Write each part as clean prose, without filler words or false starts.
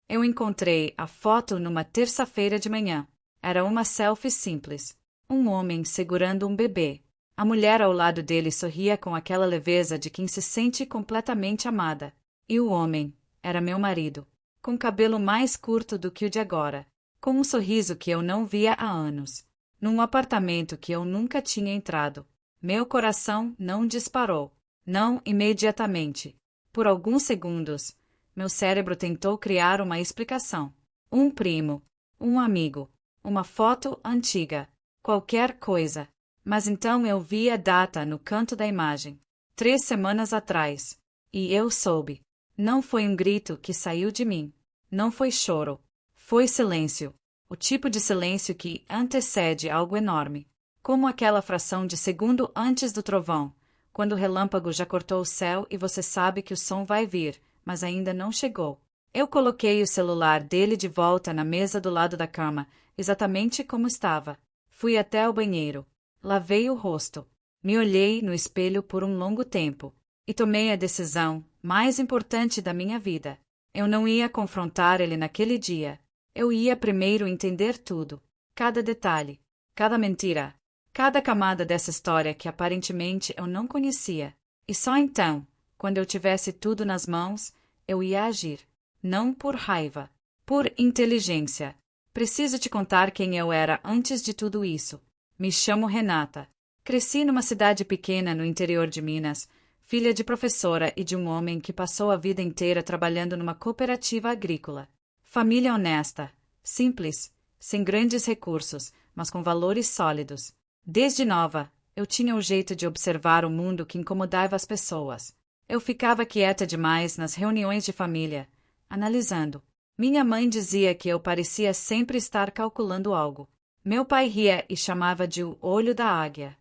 Eu encontrei a foto numa terça-feira de manhã. Era uma selfie simples. Um homem segurando um bebê. A mulher ao lado dele sorria com aquela leveza de quem se sente completamente amada. E o homem era meu marido, com cabelo mais curto do que o de agora, com um sorriso que eu não via há anos, num apartamento que eu nunca tinha entrado. Meu coração não disparou. Não imediatamente. Por alguns segundos, meu cérebro tentou criar uma explicação. Um primo, um amigo, uma foto antiga, qualquer coisa. Mas então eu vi a data no canto da imagem. 3 semanas atrás. E eu soube. Não foi um grito que saiu de mim. Não foi choro. Foi silêncio. O tipo de silêncio que antecede algo enorme. Como aquela fração de segundo antes do trovão, quando o relâmpago já cortou o céu e você sabe que o som vai vir, mas ainda não chegou. Eu coloquei o celular dele de volta na mesa do lado da cama, exatamente como estava. Fui até o banheiro. Lavei o rosto. Me olhei no espelho por um longo tempo. E tomei a decisão mais importante da minha vida. Eu não ia confrontar ele naquele dia. Eu ia primeiro entender tudo. Cada detalhe. Cada mentira. Cada camada dessa história que aparentemente eu não conhecia. E só então, quando eu tivesse tudo nas mãos, eu ia agir. Não por raiva. Por inteligência. Preciso te contar quem eu era antes de tudo isso. Me chamo Renata. Cresci numa cidade pequena no interior de Minas, filha de professora e de um homem que passou a vida inteira trabalhando numa cooperativa agrícola. Família honesta, simples, sem grandes recursos, mas com valores sólidos. Desde nova, eu tinha o jeito de observar o mundo que incomodava as pessoas. Eu ficava quieta demais nas reuniões de família, analisando. Minha mãe dizia que eu parecia sempre estar calculando algo. Meu pai ria e chamava de o olho da águia.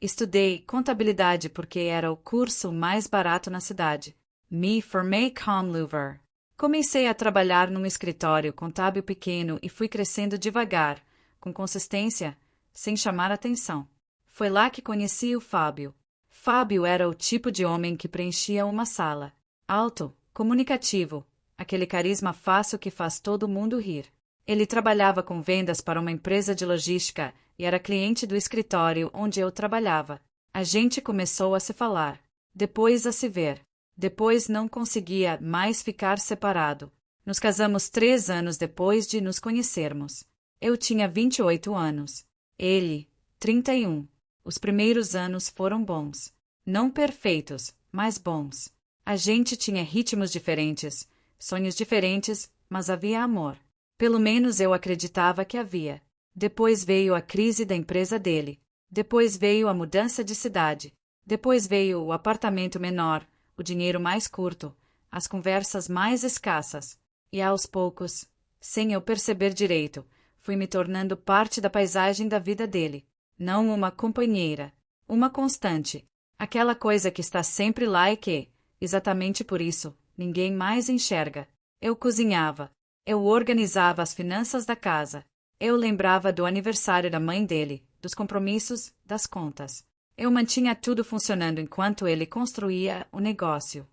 Estudei contabilidade porque era o curso mais barato na cidade. Me formei cum laude. Comecei a trabalhar num escritório contábil pequeno e fui crescendo devagar, com consistência, sem chamar atenção. Foi lá que conheci o Fábio. Fábio era o tipo de homem que preenchia uma sala. Alto, comunicativo, aquele carisma fácil que faz todo mundo rir. Ele trabalhava com vendas para uma empresa de logística e era cliente do escritório onde eu trabalhava. A gente começou a se falar, depois a se ver. Depois não conseguia mais ficar separado. Nos casamos 3 anos depois de nos conhecermos. Eu tinha 28 anos. Ele, 31. Os primeiros anos foram bons. Não perfeitos, mas bons. A gente tinha ritmos diferentes, sonhos diferentes, mas havia amor. Pelo menos eu acreditava que havia. Depois veio a crise da empresa dele. Depois veio a mudança de cidade. Depois veio o apartamento menor, o dinheiro mais curto, as conversas mais escassas. E aos poucos, sem eu perceber direito, fui me tornando parte da paisagem da vida dele. Não uma companheira, uma constante. Aquela coisa que está sempre lá e que, exatamente por isso, ninguém mais enxerga. Eu cozinhava. Eu organizava as finanças da casa. Eu lembrava do aniversário da mãe dele, dos compromissos, das contas. Eu mantinha tudo funcionando enquanto ele construía o negócio.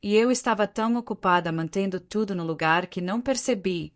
E eu estava tão ocupada mantendo tudo no lugar que não percebi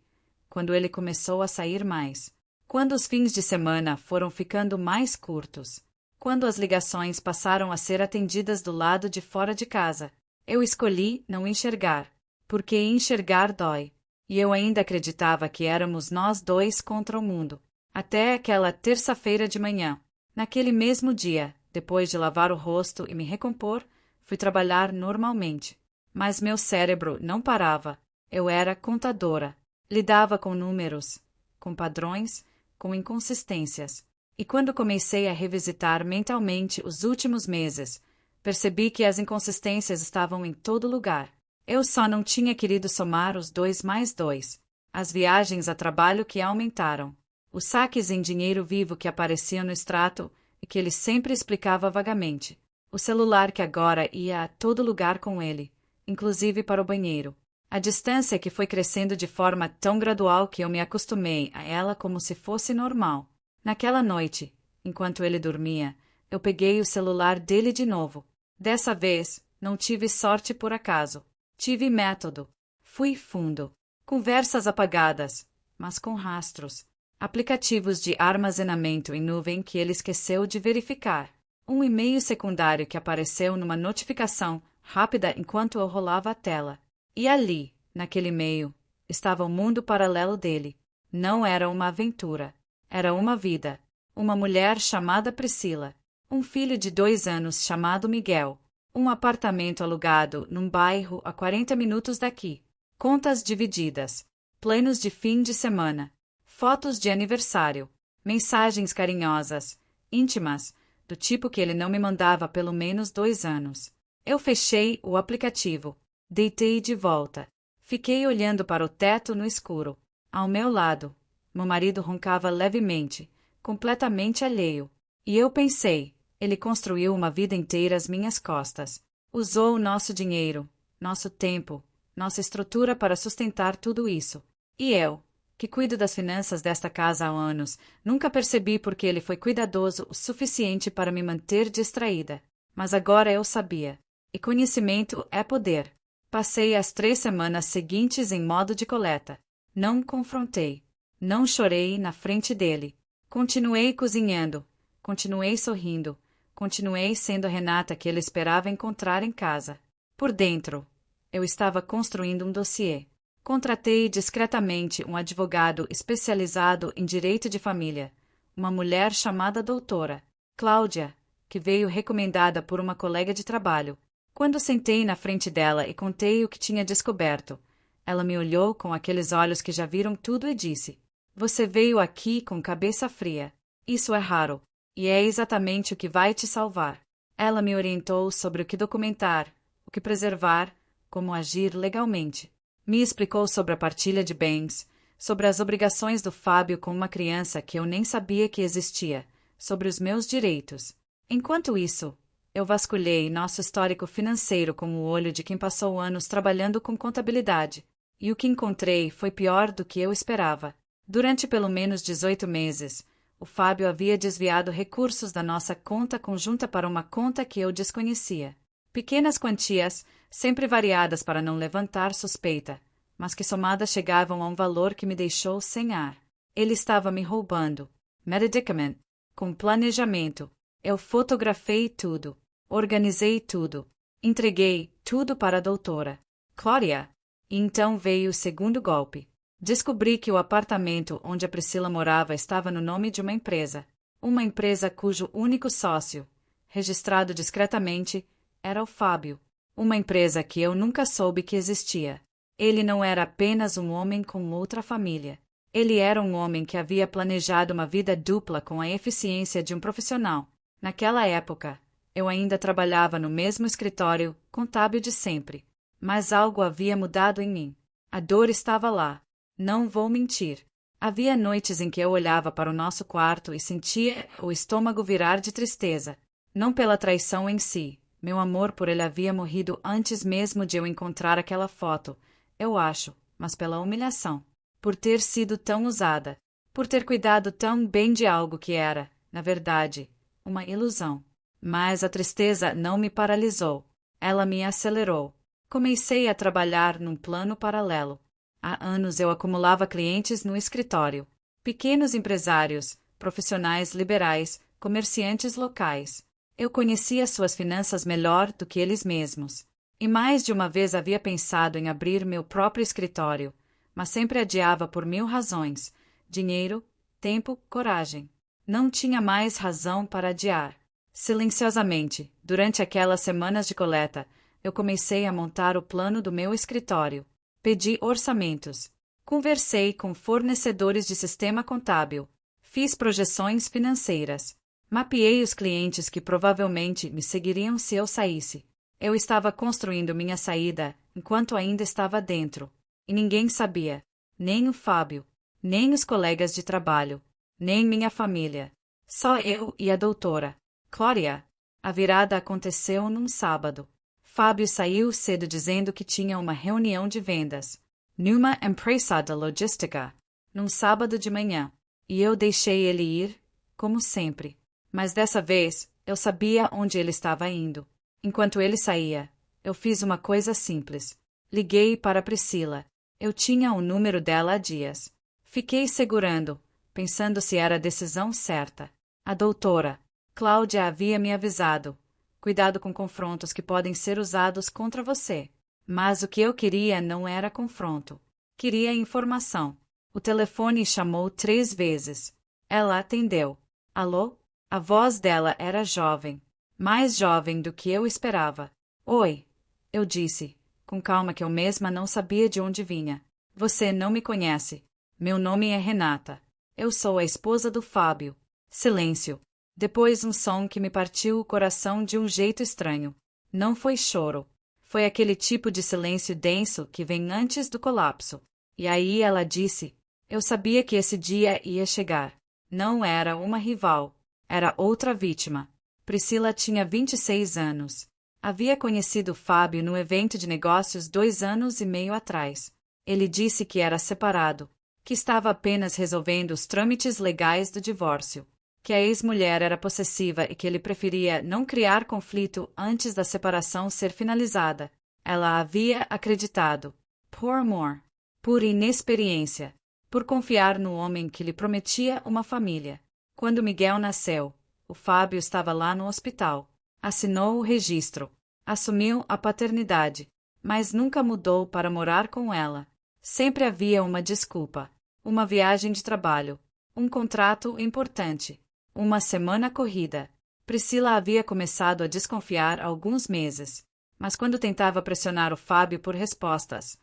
quando ele começou a sair mais. Quando os fins de semana foram ficando mais curtos. Quando as ligações passaram a ser atendidas do lado de fora de casa. Eu escolhi não enxergar, porque enxergar dói. E eu ainda acreditava que éramos nós dois contra o mundo. Até aquela terça-feira de manhã. Naquele mesmo dia, depois de lavar o rosto e me recompor, fui trabalhar normalmente. Mas meu cérebro não parava. Eu era contadora. Lidava com números, com padrões, com inconsistências. E quando comecei a revisitar mentalmente os últimos meses, percebi que as inconsistências estavam em todo lugar. Eu só não tinha querido somar os 2 mais 2. As viagens a trabalho que aumentaram. Os saques em dinheiro vivo que apareciam no extrato e que ele sempre explicava vagamente. O celular que agora ia a todo lugar com ele, inclusive para o banheiro. A distância que foi crescendo de forma tão gradual que eu me acostumei a ela como se fosse normal. Naquela noite, enquanto ele dormia, eu peguei o celular dele de novo. Dessa vez, não tive sorte por acaso. Tive método. Fui fundo. Conversas apagadas, mas com rastros. Aplicativos de armazenamento em nuvem que ele esqueceu de verificar. Um e-mail secundário que apareceu numa notificação rápida enquanto eu rolava a tela. E ali, naquele e-mail, estava o mundo paralelo dele. Não era uma aventura. Era uma vida. Uma mulher chamada Priscila. Um filho de 2 anos chamado Miguel. Um apartamento alugado num bairro a 40 minutos daqui. Contas divididas. Planos de fim de semana. Fotos de aniversário. Mensagens carinhosas, íntimas, do tipo que ele não me mandava há pelo menos 2 anos. Eu fechei o aplicativo. Deitei de volta. Fiquei olhando para o teto no escuro. Ao meu lado, meu marido roncava levemente, completamente alheio. E eu pensei, ele construiu uma vida inteira às minhas costas. Usou o nosso dinheiro, nosso tempo, nossa estrutura para sustentar tudo isso. E eu, que cuido das finanças desta casa há anos, nunca percebi porque ele foi cuidadoso o suficiente para me manter distraída. Mas agora eu sabia. E conhecimento é poder. Passei as 3 semanas seguintes em modo de coleta. Não confrontei. Não chorei na frente dele. Continuei cozinhando. Continuei sorrindo. Continuei sendo a Renata que ele esperava encontrar em casa. Por dentro, eu estava construindo um dossiê. Contratei discretamente um advogado especializado em direito de família, uma mulher chamada doutora Cláudia, que veio recomendada por uma colega de trabalho. Quando sentei na frente dela e contei o que tinha descoberto, ela me olhou com aqueles olhos que já viram tudo e disse: "Você veio aqui com cabeça fria. Isso é raro, e é exatamente o que vai te salvar." Ela me orientou sobre o que documentar, o que preservar, como agir legalmente. Me explicou sobre a partilha de bens, sobre as obrigações do Fábio com uma criança que eu nem sabia que existia, sobre os meus direitos. Enquanto isso, eu vasculhei nosso histórico financeiro com o olho de quem passou anos trabalhando com contabilidade, e o que encontrei foi pior do que eu esperava. Durante pelo menos 18 meses, o Fábio havia desviado recursos da nossa conta conjunta para uma conta que eu desconhecia. Pequenas quantias, sempre variadas para não levantar suspeita, mas que somadas chegavam a um valor que me deixou sem ar. Ele estava me roubando. Medicament. Com planejamento. Eu fotografei tudo. Organizei tudo. Entreguei tudo para a doutora Cláudia. E então veio o segundo golpe. Descobri que o apartamento onde a Priscila morava estava no nome de uma empresa. Uma empresa cujo único sócio, registrado discretamente, era o Fábio. Uma empresa que eu nunca soube que existia. Ele não era apenas um homem com outra família. Ele era um homem que havia planejado uma vida dupla com a eficiência de um profissional. Naquela época, eu ainda trabalhava no mesmo escritório contábil de sempre. Mas algo havia mudado em mim. A dor estava lá. Não vou mentir. Havia noites em que eu olhava para o nosso quarto e sentia o estômago virar de tristeza. Não pela traição em si. Meu amor por ele havia morrido antes mesmo de eu encontrar aquela foto, eu acho, mas pela humilhação. Por ter sido tão usada. Por ter cuidado tão bem de algo que era, na verdade, uma ilusão. Mas a tristeza não me paralisou. Ela me acelerou. Comecei a trabalhar num plano paralelo. Há anos eu acumulava clientes no escritório. Pequenos empresários, profissionais liberais, comerciantes locais. Eu conhecia suas finanças melhor do que eles mesmos. E mais de uma vez havia pensado em abrir meu próprio escritório, mas sempre adiava por 1000 razões. Dinheiro, tempo, coragem. Não tinha mais razão para adiar. Silenciosamente, durante aquelas semanas de coleta, eu comecei a montar o plano do meu escritório. Pedi orçamentos. Conversei com fornecedores de sistema contábil. Fiz projeções financeiras. Mapeei os clientes que provavelmente me seguiriam se eu saísse. Eu estava construindo minha saída enquanto ainda estava dentro. E ninguém sabia. Nem o Fábio. Nem os colegas de trabalho. Nem minha família. Só eu e a doutora Cláudia. A virada aconteceu num sábado. Fábio saiu cedo dizendo que tinha uma reunião de vendas. Numa empresa de logística. Num sábado de manhã. E eu deixei ele ir, como sempre. Mas dessa vez, eu sabia onde ele estava indo. Enquanto ele saía, eu fiz uma coisa simples. Liguei para Priscila. Eu tinha o número dela há dias. Fiquei segurando, pensando se era a decisão certa. A doutora Cláudia havia me avisado. Cuidado com confrontos que podem ser usados contra você. Mas o que eu queria não era confronto. Queria informação. O telefone chamou 3 vezes. Ela atendeu. Alô? A voz dela era jovem. Mais jovem do que eu esperava. Oi, eu disse, com calma que eu mesma não sabia de onde vinha. Você não me conhece. Meu nome é Renata. Eu sou a esposa do Fábio. Silêncio. Depois um som que me partiu o coração de um jeito estranho. Não foi choro. Foi aquele tipo de silêncio denso que vem antes do colapso. E aí ela disse: eu sabia que esse dia ia chegar. Não era uma rival. Era outra vítima. Priscila tinha 26 anos. Havia conhecido Fábio no evento de negócios 2 anos e meio atrás. Ele disse que era separado, que estava apenas resolvendo os trâmites legais do divórcio, que a ex-mulher era possessiva e que ele preferia não criar conflito antes da separação ser finalizada. Ela havia acreditado. Por amor. Por inexperiência. Por confiar no homem que lhe prometia uma família. Quando Miguel nasceu, o Fábio estava lá no hospital. Assinou o registro. Assumiu a paternidade. Mas nunca mudou para morar com ela. Sempre havia uma desculpa. Uma viagem de trabalho. Um contrato importante. Uma semana corrida. Priscila havia começado a desconfiar há alguns meses. Mas quando tentava pressionar o Fábio por respostas,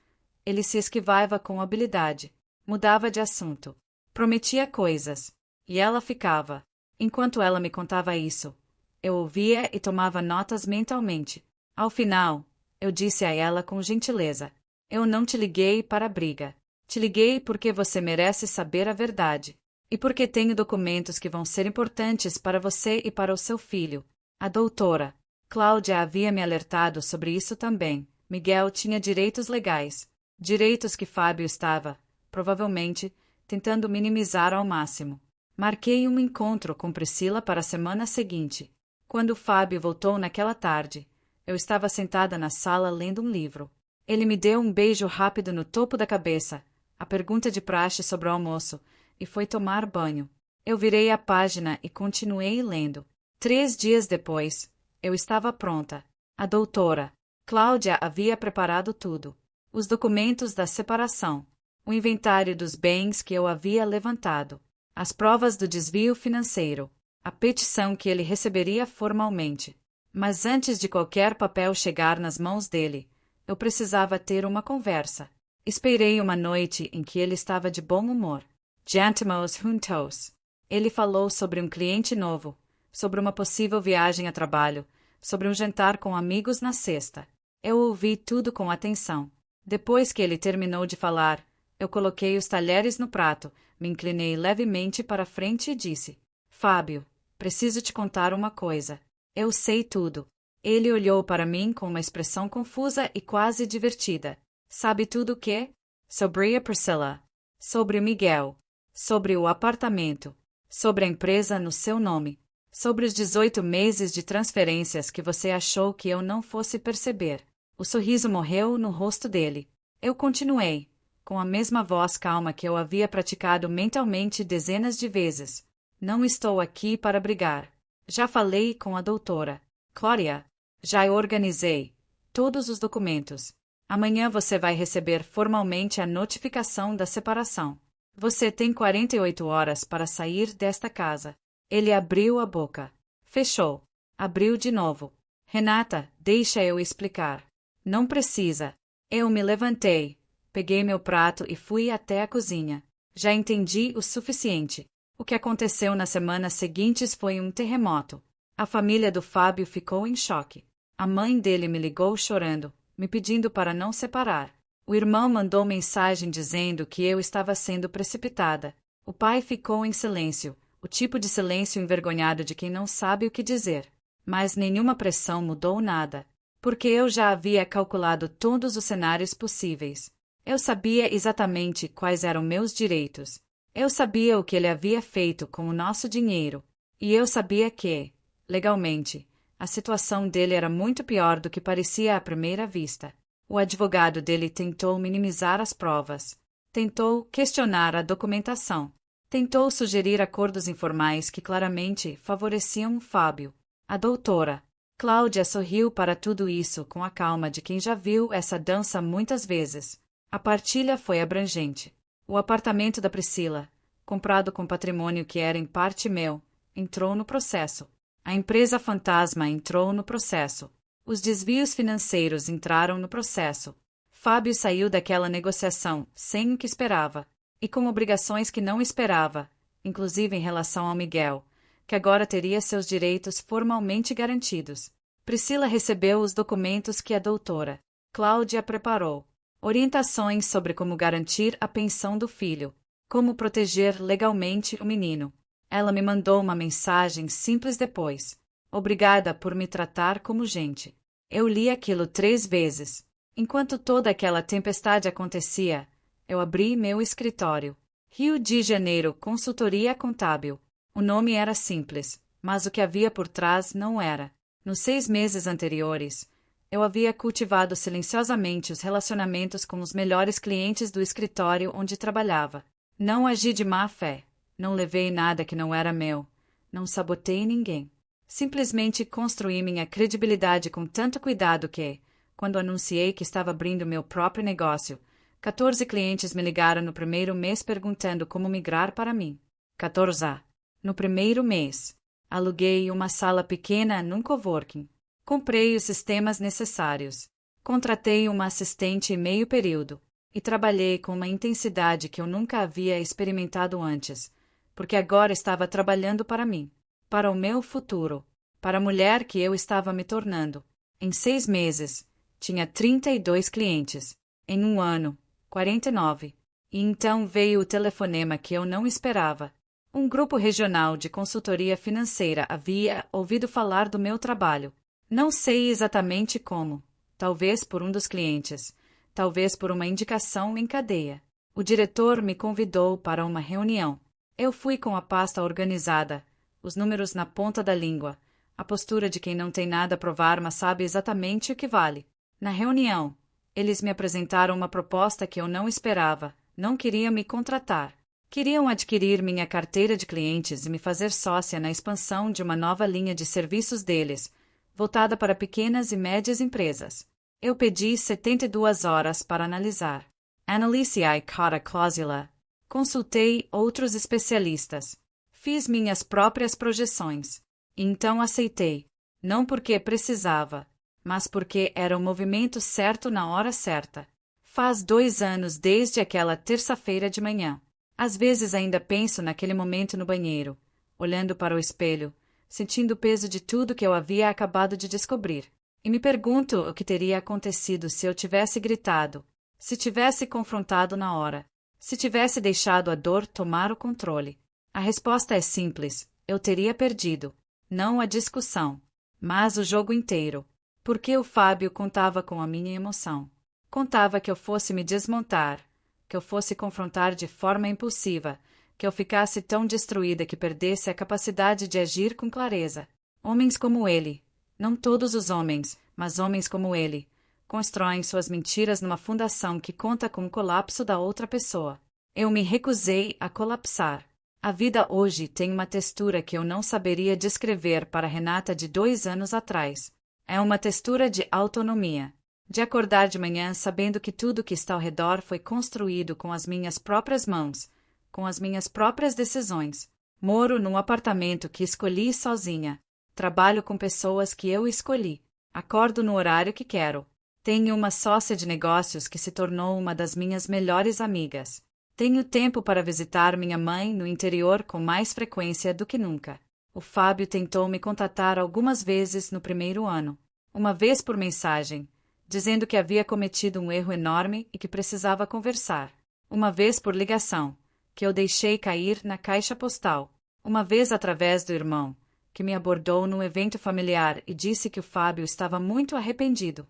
ele se esquivava com habilidade. Mudava de assunto. Prometia coisas. E ela ficava. Enquanto ela me contava isso, eu ouvia e tomava notas mentalmente. Ao final, eu disse a ela com gentileza: eu não te liguei para a briga. Te liguei porque você merece saber a verdade. E porque tenho documentos que vão ser importantes para você e para o seu filho. A doutora Cláudia havia me alertado sobre isso também. Miguel tinha direitos legais. Direitos que Fábio estava, provavelmente, tentando minimizar ao máximo. Marquei um encontro com Priscila para a semana seguinte. Quando Fábio voltou naquela tarde, eu estava sentada na sala lendo um livro. Ele me deu um beijo rápido no topo da cabeça, a pergunta de praxe sobre o almoço, e foi tomar banho. Eu virei a página e continuei lendo. 3 dias depois, eu estava pronta. A doutora Cláudia havia preparado tudo. Os documentos da separação, o inventário dos bens que eu havia levantado, as provas do desvio financeiro, a petição que ele receberia formalmente. Mas antes de qualquer papel chegar nas mãos dele, eu precisava ter uma conversa. Esperei uma noite em que ele estava de bom humor. Jantimos juntos. Ele falou sobre um cliente novo, sobre uma possível viagem a trabalho, sobre um jantar com amigos na sexta. Eu ouvi tudo com atenção. Depois que ele terminou de falar, eu coloquei os talheres no prato, me inclinei levemente para frente e disse: Fábio, preciso te contar uma coisa. Eu sei tudo. Ele olhou para mim com uma expressão confusa e quase divertida. Sabe tudo o quê? Sobre a Priscila. Sobre o Miguel. Sobre o apartamento. Sobre a empresa no seu nome. Sobre os 18 meses de transferências que você achou que eu não fosse perceber. O sorriso morreu no rosto dele. Eu continuei, com a mesma voz calma que eu havia praticado mentalmente dezenas de vezes. Não estou aqui para brigar. Já falei com a doutora Cláudia. Já organizei todos os documentos. Amanhã você vai receber formalmente a notificação da separação. Você tem 48 horas para sair desta casa. Ele abriu a boca. Fechou. Abriu de novo. Renata, deixa eu explicar. Não precisa. Eu me levantei, peguei meu prato e fui até a cozinha. Já entendi o suficiente. O que aconteceu nas semanas seguintes foi um terremoto. A família do Fábio ficou em choque. A mãe dele me ligou chorando, me pedindo para não separar. O irmão mandou mensagem dizendo que eu estava sendo precipitada. O pai ficou em silêncio, o tipo de silêncio envergonhado de quem não sabe o que dizer. Mas nenhuma pressão mudou nada, porque eu já havia calculado todos os cenários possíveis. Eu sabia exatamente quais eram meus direitos. Eu sabia o que ele havia feito com o nosso dinheiro. E eu sabia que, legalmente, a situação dele era muito pior do que parecia à primeira vista. O advogado dele tentou minimizar as provas. Tentou questionar a documentação. Tentou sugerir acordos informais que claramente favoreciam Fábio. A doutora Cláudia sorriu para tudo isso com a calma de quem já viu essa dança muitas vezes. A partilha foi abrangente. O apartamento da Priscila, comprado com patrimônio que era em parte meu, entrou no processo. A empresa fantasma entrou no processo. Os desvios financeiros entraram no processo. Fábio saiu daquela negociação sem o que esperava, e com obrigações que não esperava, inclusive em relação ao Miguel, que agora teria seus direitos formalmente garantidos. Priscila recebeu os documentos que a doutora Cláudia preparou. Orientações sobre como garantir a pensão do filho, como proteger legalmente o menino. Ela me mandou uma mensagem simples depois. Obrigada por me tratar como gente. Eu li aquilo 3 vezes. Enquanto toda aquela tempestade acontecia, eu abri meu escritório. Rio de Janeiro, consultoria contábil. O nome era simples, mas o que havia por trás não era. Nos 6 meses anteriores, eu havia cultivado silenciosamente os relacionamentos com os melhores clientes do escritório onde trabalhava. Não agi de má fé. Não levei nada que não era meu. Não sabotei ninguém. Simplesmente construí minha credibilidade com tanto cuidado que, quando anunciei que estava abrindo meu próprio negócio, 14 clientes me ligaram no primeiro mês perguntando como migrar para mim. 14. No primeiro mês, aluguei uma sala pequena num coworking. Comprei os sistemas necessários. Contratei uma assistente meio período. E trabalhei com uma intensidade que eu nunca havia experimentado antes, porque agora estava trabalhando para mim, para o meu futuro, para a mulher que eu estava me tornando. Em 6 meses, tinha 32 clientes. Em 1 ano, 49. E então veio o telefonema que eu não esperava. Um grupo regional de consultoria financeira havia ouvido falar do meu trabalho. Não sei exatamente como, talvez por um dos clientes, talvez por uma indicação em cadeia. O diretor me convidou para uma reunião. Eu fui com a pasta organizada, os números na ponta da língua, a postura de quem não tem nada a provar mas sabe exatamente o que vale. Na reunião, eles me apresentaram uma proposta que eu não esperava. Não queriam me contratar. Queriam adquirir minha carteira de clientes e me fazer sócia na expansão de uma nova linha de serviços deles, voltada para pequenas e médias empresas. Eu pedi 72 horas para analisar. Analisei cada cláusula. Consultei outros especialistas. Fiz minhas próprias projeções. E então aceitei. Não porque precisava, mas porque era o movimento certo na hora certa. Faz 2 anos desde aquela terça-feira de manhã. Às vezes ainda penso naquele momento no banheiro, olhando para o espelho, sentindo o peso de tudo que eu havia acabado de descobrir. E me pergunto o que teria acontecido se eu tivesse gritado, se tivesse confrontado na hora, se tivesse deixado a dor tomar o controle. A resposta é simples: eu teria perdido. Não a discussão, mas o jogo inteiro. Porque o Fábio contava com a minha emoção. Contava que eu fosse me desmontar, que eu fosse confrontar de forma impulsiva, que eu ficasse tão destruída que perdesse a capacidade de agir com clareza. Homens como ele, não todos os homens, mas homens como ele, constroem suas mentiras numa fundação que conta com o colapso da outra pessoa. Eu me recusei a colapsar. A vida hoje tem uma textura que eu não saberia descrever para Renata de 2 anos atrás. É uma textura de autonomia. De acordar de manhã sabendo que tudo que está ao redor foi construído com as minhas próprias mãos, com as minhas próprias decisões. Moro num apartamento que escolhi sozinha. Trabalho com pessoas que eu escolhi. Acordo no horário que quero. Tenho uma sócia de negócios que se tornou uma das minhas melhores amigas. Tenho tempo para visitar minha mãe no interior com mais frequência do que nunca. O Fábio tentou me contatar algumas vezes no primeiro ano. Uma vez por mensagem, dizendo que havia cometido um erro enorme e que precisava conversar. Uma vez por ligação, que eu deixei cair na caixa postal. Uma vez através do irmão, que me abordou num evento familiar e disse que o Fábio estava muito arrependido.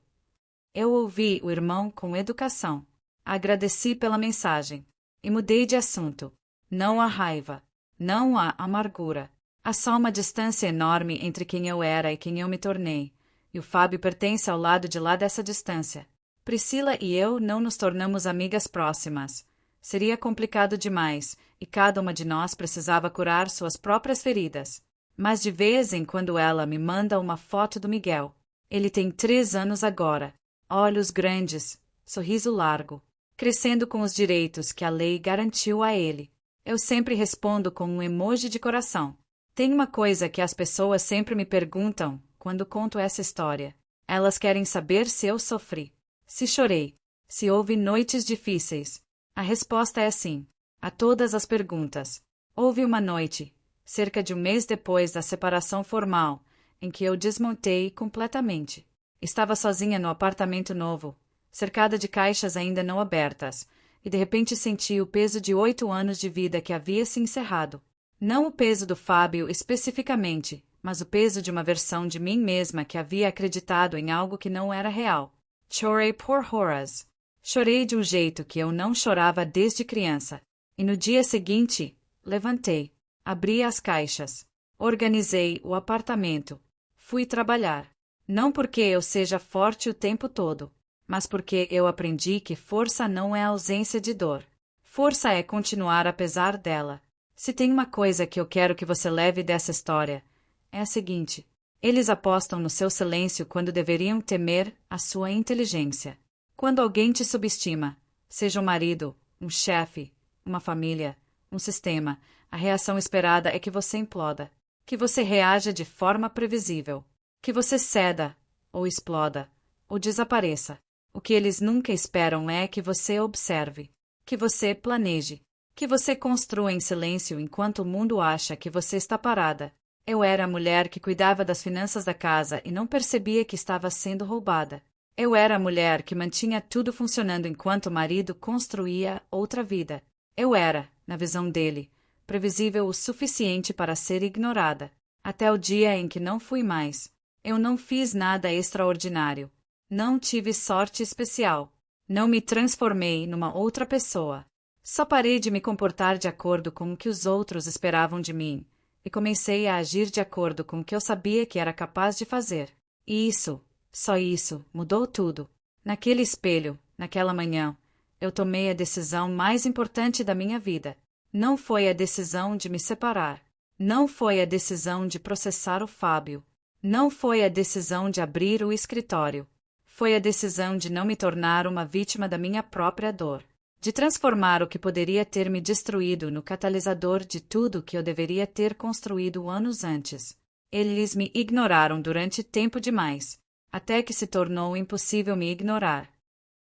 Eu ouvi o irmão com educação. Agradeci pela mensagem. E mudei de assunto. Não há raiva. Não há amargura. Há só uma distância enorme entre quem eu era e quem eu me tornei. E o Fábio pertence ao lado de lá dessa distância. Priscila e eu não nos tornamos amigas próximas. Seria complicado demais, e cada uma de nós precisava curar suas próprias feridas. Mas de vez em quando ela me manda uma foto do Miguel. Ele tem 3 anos agora. Olhos grandes, sorriso largo, crescendo com os direitos que a lei garantiu a ele. Eu sempre respondo com um emoji de coração. Tem uma coisa que as pessoas sempre me perguntam quando conto essa história. Elas querem saber se eu sofri, se chorei, se houve noites difíceis. A resposta é sim, a todas as perguntas. Houve uma noite, cerca de um mês depois da separação formal, em que eu desmontei completamente. Estava sozinha no apartamento novo, cercada de caixas ainda não abertas, e de repente senti o peso de 8 anos de vida que havia se encerrado. Não o peso do Fábio especificamente, mas o peso de uma versão de mim mesma que havia acreditado em algo que não era real. Chorei por horas. Chorei de um jeito que eu não chorava desde criança. E no dia seguinte, levantei, abri as caixas, organizei o apartamento, fui trabalhar. Não porque eu seja forte o tempo todo, mas porque eu aprendi que força não é ausência de dor. Força é continuar apesar dela. Se tem uma coisa que eu quero que você leve dessa história, é a seguinte: eles apostam no seu silêncio quando deveriam temer a sua inteligência. Quando alguém te subestima, seja um marido, um chefe, uma família, um sistema, a reação esperada é que você imploda, que você reaja de forma previsível, que você ceda, ou exploda, ou desapareça. O que eles nunca esperam é que você observe, que você planeje, que você construa em silêncio enquanto o mundo acha que você está parada. Eu era a mulher que cuidava das finanças da casa e não percebia que estava sendo roubada. Eu era a mulher que mantinha tudo funcionando enquanto o marido construía outra vida. Eu era, na visão dele, previsível o suficiente para ser ignorada. Até o dia em que não fui mais. Eu não fiz nada extraordinário. Não tive sorte especial. Não me transformei numa outra pessoa. Só parei de me comportar de acordo com o que os outros esperavam de mim, e comecei a agir de acordo com o que eu sabia que era capaz de fazer. E isso, só isso, mudou tudo. Naquele espelho, naquela manhã, eu tomei a decisão mais importante da minha vida. Não foi a decisão de me separar. Não foi a decisão de processar o Fábio. Não foi a decisão de abrir o escritório. Foi a decisão de não me tornar uma vítima da minha própria dor. De transformar o que poderia ter me destruído no catalisador de tudo que eu deveria ter construído anos antes. Eles me ignoraram durante tempo demais, até que se tornou impossível me ignorar.